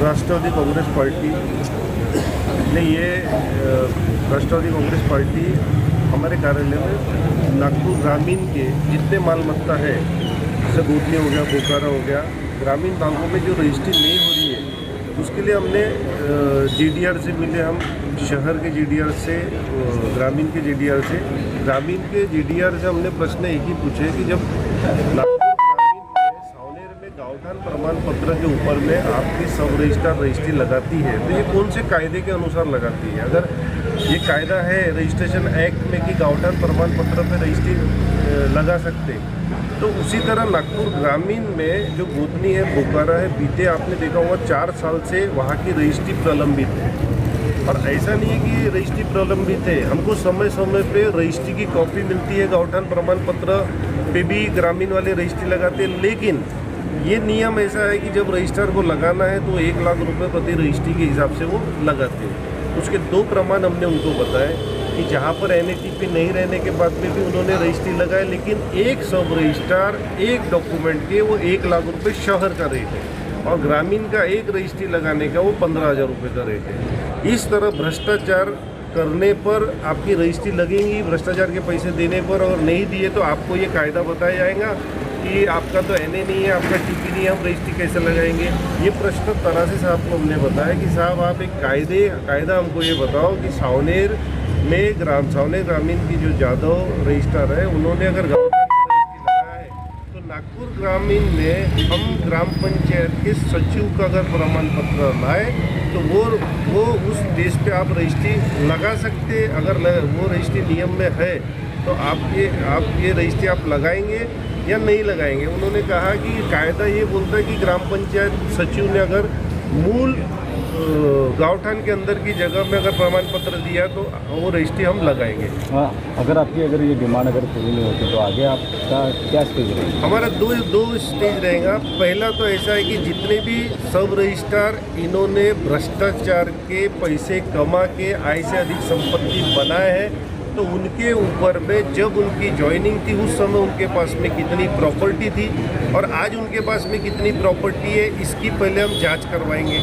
राष्ट्रवादी Congress party ने राष्ट्रवादी Congress party हमारे कार्यालय में नागपुर ग्रामीण के जितने मालमत्ता है, जैसे गोतनी हो गया, बोकारो हो गया, ग्रामीण भागों में जो रजिस्ट्री नहीं हो रही है, उसके लिए हमने जीडीआर से मिले। हम शहर के जीडीआर से, ग्रामीण के जीडीआर से, ग्रामीण के जीडीआर से हमने प्रश्न एक ही पूछे कि जब गाँवठान प्रमाण पत्र के ऊपर में आपकी सब रजिस्ट्रार रजिस्ट्री लगाती है, तो ये कौन से कायदे के अनुसार लगाती है? अगर ये कायदा है रजिस्ट्रेशन एक्ट में कि गाँवठान प्रमाण पत्र पे रजिस्ट्री लगा सकते, तो उसी तरह नागपुर ग्रामीण में जो गोतनी है, बोकारो है, बीते आपने देखा होगा 4 साल से वहाँ की रजिस्ट्री प्रलंबित है। और ऐसा नहीं है कि रजिस्ट्री प्रलंबित है, हमको समय समय पे रजिस्ट्री की कॉपी मिलती है, गाँवठान प्रमाण पत्र पे भी ग्रामीण वाले रजिस्ट्री लगाते हैं। लेकिन ये नियम ऐसा है कि जब रजिस्ट्रार को लगाना है तो 1 लाख रुपए प्रति रजिस्ट्री के हिसाब से वो लगाते हैं। उसके 2 प्रमाण हमने उनको बताए कि जहाँ पर NATP नहीं रहने के बाद में भी उन्होंने रजिस्ट्री लगाए, लेकिन एक सब रजिस्ट्रार एक डॉक्यूमेंट के वो 1 लाख रुपये शहर का रेट है और ग्रामीण का एक रजिस्ट्री लगाने का वो 15,000 रुपये का रेट है। इस तरह भ्रष्टाचार करने पर आपकी रजिस्ट्री लगेंगी, भ्रष्टाचार के पैसे देने पर, और नहीं दिए तो आपको ये कायदा बताया जाएगा कि आपका तो NA नहीं है, आपका TP नहीं है, हम रजिस्ट्री कैसे लगाएंगे। ये प्रश्न तरासी साहब को हमने बताया कि साहब आप एक कायदा हमको ये बताओ कि सावनेर ग्रामीण की जो जादव रजिस्ट्रार है, उन्होंने अगर गाँवठान में रजिस्ट्री लगाया है तो नागपुर ग्रामीण में हम ग्राम पंचायत के सचिव का अगर प्रमाण पत्र लाए तो वो उस बेस पे आप रजिस्ट्री लगा सकते। अगर वो रजिस्ट्री नियम में है तो आप ये रजिस्ट्री आप लगाएंगे या नहीं लगाएंगे। उन्होंने कहा कि कायदा ये बोलता है कि ग्राम पंचायत सचिव ने अगर मूल गाँवठान के अंदर की जगह में अगर प्रमाण पत्र दिया तो वो रजिस्ट्री हम लगाएंगे। हाँ, अगर ये डिमांड पूरी नहीं होती तो आगे आपका क्या स्टेज रहेगा? हमारा दो स्टेज रहेगा। पहला तो ऐसा है कि जितने भी सब रजिस्ट्रार इन्होंने भ्रष्टाचार के पैसे कमा के आय से अधिक संपत्ति बनाए हैं, तो उनके ऊपर में जब उनकी ज्वाइनिंग थी उस समय उनके पास में कितनी प्रॉपर्टी थी और आज उनके पास में कितनी प्रॉपर्टी है, इसकी पहले हम जांच करवाएंगे।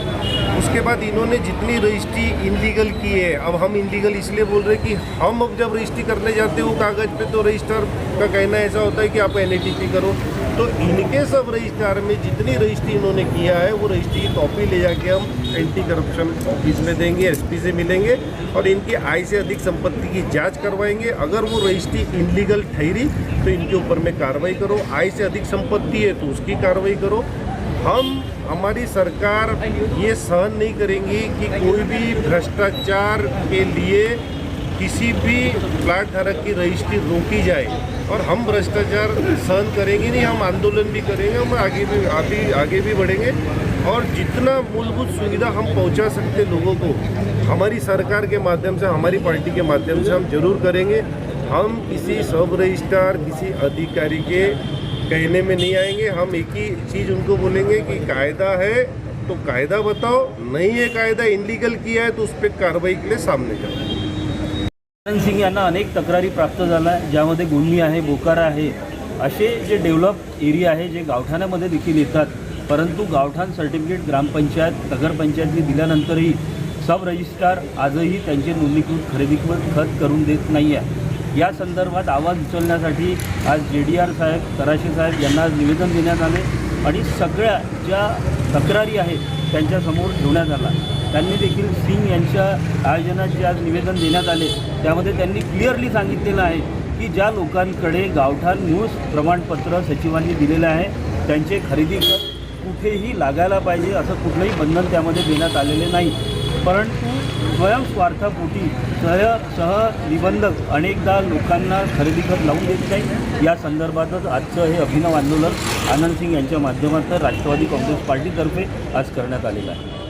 उसके बाद इन्होंने जितनी रजिस्ट्री इनलीगल की है, अब हम इनलीगल इसलिए बोल रहे हैं कि हम अब जब रजिस्ट्री करने जाते हो कागज़ पे तो रजिस्ट्रार का कहना ऐसा होता है कि आप NATP करो, तो इनके सब रजिस्ट्रार में जितनी रजिस्ट्री इन्होंने किया है वो रजिस्ट्री की कॉपी ले जाके हम एंटी करप्शन ऑफिस में देंगे, SP से मिलेंगे और इनकी आय से अधिक संपत्ति की जांच करवाएंगे। अगर वो रजिस्ट्री इनलीगल ठहरी तो इनके ऊपर में कार्रवाई करो, आय से अधिक संपत्ति है तो उसकी कार्रवाई करो। हमारी सरकार ये सहन नहीं करेंगी कि कोई भी भ्रष्टाचार के लिए किसी भी प्लाट धारक की रजिस्ट्री रोकी जाए, और हम भ्रष्टाचार सहन करेंगे नहीं। हम आंदोलन भी करेंगे, हम आगे भी बढ़ेंगे और जितना मूलभूत सुविधा हम पहुंचा सकते लोगों को हमारी सरकार के माध्यम से, हमारी पार्टी के माध्यम से हम जरूर करेंगे। हम किसी सब रजिस्ट्रार, किसी अधिकारी के कहने में नहीं आएंगे। हम एक ही चीज़ उनको बोलेंगे कि कायदा है तो कायदा बताओ, नहीं है कायदा, इनलीगल किया है तो उस पर कार्रवाई के लिए सामने जाओ। आनंद सिंग यांना अनेक तक्रारी प्राप्त झाल्या, ज्यामध्ये गोंदली आहे, बोकारो आहे, असे जे डेव्हलप एरिया आहे जे गावठाणामध्ये देखील येतात, परंतु गावठाण सर्टिफिकेट ग्रामपंचायत नगरपंचायतने दिल्यानंतरही सब रजिस्ट्रार आजही त्यांचे नोंदणीकृत खरेदी खत करून देत नाही आहे। या संदर्भात आवाज उचलण्यासाठी आज JDR साहेब, तराशे साहेब यांना निवेदन देण्यात आले आणि सगळ्या ज्या तक्रारी आहेत त्यांच्यासमोर ठेवण्यात आला। त्यांनी देखील सिंग यांच्या आयोजनात जे आज निवेदन देण्यात आले त्यामध्ये त्यांनी क्लिअरली सांगितलेलं आहे की ज्या लोकांकडे गावठाण न्यूज प्रमाणपत्र सचिवांनी दिलेलं आहे त्यांचे खरेदी खत कुठेही लागायला पाहिजे असं कुठलंही बंधन त्यामध्ये देण्यात आलेले नाही, परंतु स्वयंस्वार्थापोटी सहनिबंधक अनेकदा लोकांना खरेदी खत लावून देत नाही। या संदर्भातच आजचं हे अभिनव आंदोलन आनंद सिंग यांच्या माध्यमातून राष्ट्रवादी काँग्रेस पार्टीतर्फे आज करण्यात आलेलं आहे।